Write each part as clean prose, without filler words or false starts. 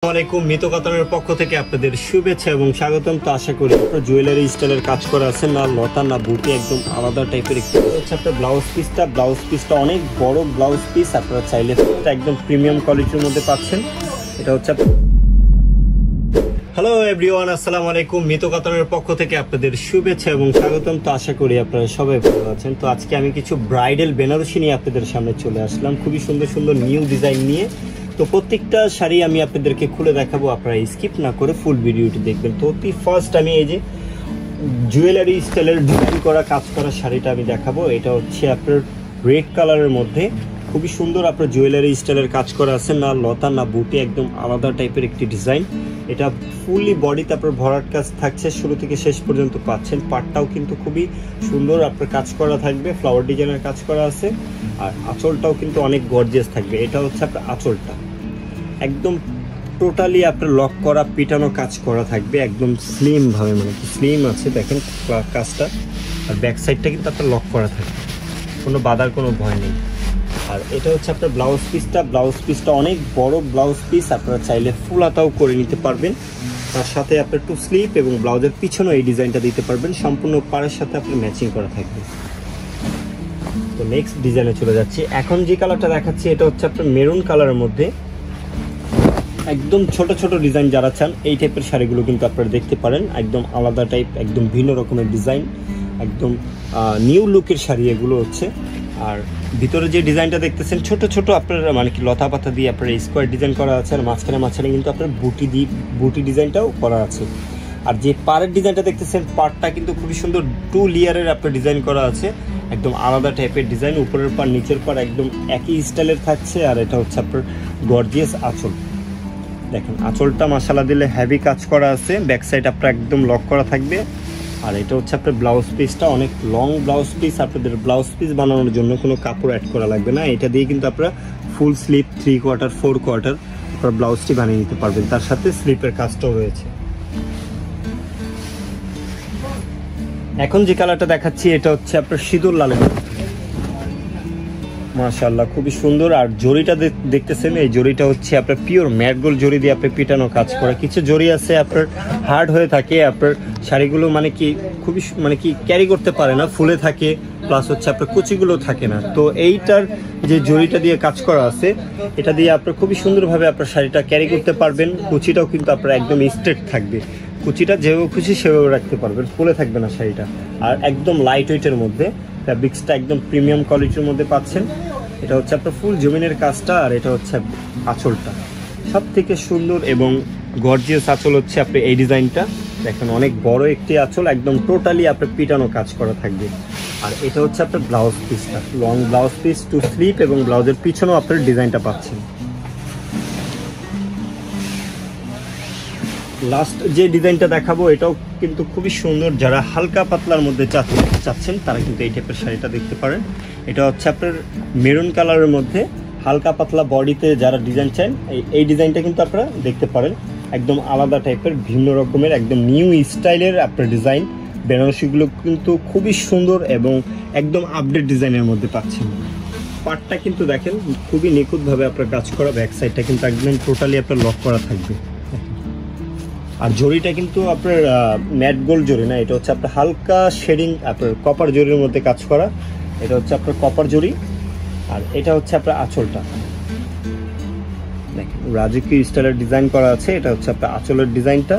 আসসালামু মিতু কাতানের পক্ষ থেকে আপনাদের শুভেচ্ছা এবং স্বাগতম। তো আশা করি আপনার জুয়েলারি স্টাইলের কাজ করা আছে, না লতা না বুটি, একদম আলাদা টাইপের একটু হচ্ছে আপনার ব্লাউজ পিসটা অনেক বড় ব্লাউজ পিস। আপনারা চাইলে একদম প্রিমিয়াম কোয়ালিটির মধ্যে পাচ্ছেন। এটা হচ্ছে হ্যালো এভরিওয়ান, আসসালামু আলাইকুম। মিতু কাতানের পক্ষ থেকে আপনাদের শুভেচ্ছা এবং স্বাগতম। তো আশা করি আপনারা সবাই ভালো আছেন। তো আজকে আমি কিছু ব্রাইডাল বেনারসি নিয়ে আপনাদের সামনে চলে আসলাম, খুবই সুন্দর সুন্দর নিউ ডিজাইন নিয়ে। তো প্রত্যেকটা শাড়ি আমি আপনাদেরকে খুলে দেখাবো, আপনারা স্কিপ না করে ফুল ভিডিওটি দেখবেন। তো অতি ফার্স্ট আমি এই যে জুয়েলারি স্টাইলের ডিজাইন করা কাজ করা শাড়িটা আমি দেখাবো। এটা হচ্ছে আপনার রেড কালারের মধ্যে, খুবই সুন্দর আপনার জুয়েলারি স্টাইলের কাজ করা আছে, না লতা না বুটি, একদম আলাদা টাইপের একটি ডিজাইন। এটা ফুললি বডিতে আপনার ভরাট কাজ থাকছে, শুরু থেকে শেষ পর্যন্ত পাচ্ছেন। পাটটাও কিন্তু খুবই সুন্দর আপনার কাজ করা থাকবে, ফ্লাওয়ার ডিজাইনের কাজ করা আছে। আর আঁচলটাও কিন্তু অনেক গর্জিয়াস থাকবে। এটা হচ্ছে আপনার আঁচলটা, একদম টোটালি আপনার লক করা পিটানো কাজ করা থাকবে, একদম স্লিম ভাবে, মানে স্লিম আছে দেখেন কাজটা। আর ব্যাক সাইডটা কিন্তু আপনার লক করা থাকবে, কোনো বাধার কোনো ভয় নেই। আর এটা হচ্ছে আপনার ব্লাউজ পিসটা অনেক বড় ব্লাউজ পিস। আপনারা চাইলে ফুল হাতাও করে নিতে পারবেন। তার সাথে আপনার টু স্লিপ এবং ব্লাউজের পিছনেও এই ডিজাইনটা দিতে পারবেন, সম্পূর্ণ পাড়ের সাথে আপনার ম্যাচিং করা থাকবে। তো নেক্সট ডিজাইনে চলে যাচ্ছি। এখন যে কালারটা দেখাচ্ছি এটা হচ্ছে আপনার মেরুন কালারের মধ্যে, একদম ছোট ছোট ডিজাইন যারা চান এই টাইপের শাড়িগুলো কিন্তু আপনারা দেখতে পারেন। একদম আলাদা টাইপ, একদম ভিন্ন রকমের ডিজাইন, একদম নিউ লুকের শাড়ি এগুলো হচ্ছে। আর ভিতরে যে ডিজাইনটা দেখতেছেন ছোট ছোট আপনার মানে কি লতা পাতা দিয়ে আপনার স্কোয়ার ডিজাইন করা আছে। আর মাঝখানে কিন্তু আপনার বুটি ডিজাইনটাও করা আছে। আর যে পাড়ের ডিজাইনটা দেখতেছেন, পাড়টা কিন্তু খুবই সুন্দর 2 লেয়ারের আপনার ডিজাইন করা আছে, একদম আলাদা টাইপের ডিজাইন। উপরের পাড় নিচের পাড় একদম একই স্টাইলের থাকছে। আর এটা হচ্ছে আপনার গর্জিয়াস আঁচল, দেখেন আঁচলটা মাশাআল্লাহ দিলে হেভি কাজ করা আছে। ব্যাক সাইড আপনার একদম লক করা থাকবে। আর এটা হচ্ছে আপনার ব্লাউজ পিসটা, অনেক লং ব্লাউজ পিস। আপনাদের ব্লাউজ পিস বানানোর জন্য কোনো কাপড় অ্যাড করা লাগবে না, এটা দিয়ে কিন্তু আপনারা ফুল স্লিপ 3/4 4/4 আপনার ব্লাউজটি বানিয়ে নিতে পারবেন। তার সাথে স্লিপের কাজটাও রয়েছে। এখন যে কালারটা দেখাচ্ছি এটা হচ্ছে আপনার সিঁদুর লালের, মাশাআল্লাহ খুবই সুন্দর। আর জরিটা দেখতেছেন, এই জরিটা হচ্ছে আপনার পিওর ম্যাট গোল্ড জরি দিয়ে আপনি পিটানো কাজ করা। কিছু জরি আছে আপনার হার্ড হয়ে থাকে, আপনার শাড়িগুলো মানে কি খুবই মানে কি ক্যারি করতে পারে না, ফুলে থাকে, প্লাস হচ্ছে আপনার কুচিগুলো থাকে না। তো এইটার যে জরিটা দিয়ে কাজ করা আছে, এটা দিয়ে আপনার খুবই সুন্দরভাবে আপনার শাড়িটা ক্যারি করতে পারবেন। কুচিটাও কিন্তু আপনার একদম স্ট্রেট থাকবে, কুচিটা যেভাবে খুশি সেভাবে রাখতে পারবেন, ফুলে থাকবে না শাড়িটা। আর একদম লাইট ওয়েটের মধ্যে, ফ্যাব্রিক্সটা একদম প্রিমিয়াম কোয়ালিটির মধ্যে পাচ্ছেন। এটা হচ্ছে আপনার ফুল জমিনের কাজটা। আর এটা হচ্ছে আঁচলটা, সব থেকে সুন্দর এবং গর্জিয়াস আঁচল হচ্ছে আপনি এই ডিজাইনটা দেখেন, অনেক বড় একটি আঁচল, একদম টোটালি আপনার পিটানো কাজ করা থাকবে। আর এটা হচ্ছে আপনার ব্লাউজ পিসটা, long blouse piece, to sleep এবং ব্লাউজের পিছনেও আপনার ডিজাইনটা পাচ্ছেন। লাস্ট যে ডিজাইনটা দেখাবো এটাও কিন্তু খুবই সুন্দর। যারা হালকা পাতলার মধ্যে চাচ্ছেন তারা কিন্তু এই টাইপের শাড়িটা দেখতে পারেন। এটা হচ্ছে আপনার মেরুন কালারের মধ্যে হালকা পাতলা বডিতে যারা ডিজাইন চান এই ডিজাইনটা কিন্তু আপনারা দেখতে পারেন। একদম আলাদা টাইপের ভিন্ন রকমের একদম নিউ স্টাইলের আপনার ডিজাইন। বেনারসিগুলো কিন্তু খুবই সুন্দর এবং একদম আপডেট ডিজাইনের মধ্যে পাচ্ছেন। পাটটা কিন্তু দেখেন খুবই নিখুঁতভাবে আপনার কাজ করা, ব্যাক সাইডটা কিন্তু একদম টোটালি আপনার লক করা থাকবে। আর জরিটা কিন্তু আপনার ম্যাট গোল্ড জরি না, এটা হচ্ছে আপনার হালকা শেডিং আপনার কপার জরির মধ্যে কাজ করা। এটা হচ্ছে আপনার কপার জরি। আর এটা হচ্ছে আপনার আঁচলটা দেখেন, রাজকীয় স্টাইলের ডিজাইন করা আছে। এটা হচ্ছে আপনার আঁচলের ডিজাইনটা।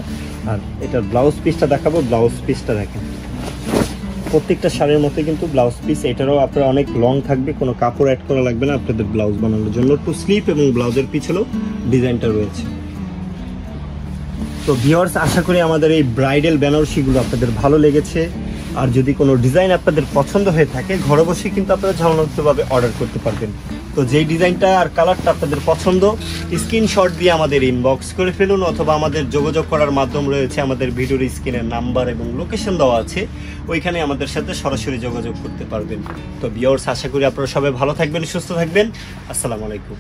আর এটার ব্লাউজ পিসটা দেখাবো। ব্লাউজ পিসটা দেখেন, প্রত্যেকটা শাড়ির মধ্যে কিন্তু ব্লাউজ পিস, এটারও আপনার অনেক লং থাকবে, কোনো কাপড় অ্যাড করা লাগবে না আপনাদের ব্লাউজ বানানোর জন্য। টু স্লিপ এবং ব্লাউজের পিছনেও ডিজাইনটা রয়েছে। তো ভিউয়ার্স, আশা করি আমাদের এই ব্রাইডাল বেনারসিগুলো আপনাদের ভালো লেগেছে। আর যদি কোনো ডিজাইন আপনাদের পছন্দ হয়ে থাকে, ঘরে বসে কিন্তু আপনারা ঝামেলামুক্তভাবে অর্ডার করতে পারবেন। তো যেই ডিজাইনটা আর কালারটা আপনাদের পছন্দ, স্ক্রিনশট দিয়ে আমাদের ইনবক্স করে ফেলুন, অথবা আমাদের যোগাযোগ করার মাধ্যম রয়েছে আমাদের ভিডিওর স্ক্রিনের নাম্বার এবং লোকেশন দেওয়া আছে, ওইখানে আমাদের সাথে সরাসরি যোগাযোগ করতে পারবেন। তো ভিউয়ার্স, আশা করি আপনারা সবাই ভালো থাকবেন, সুস্থ থাকবেন। আসসালামু আলাইকুম।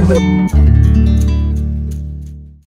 Thank you.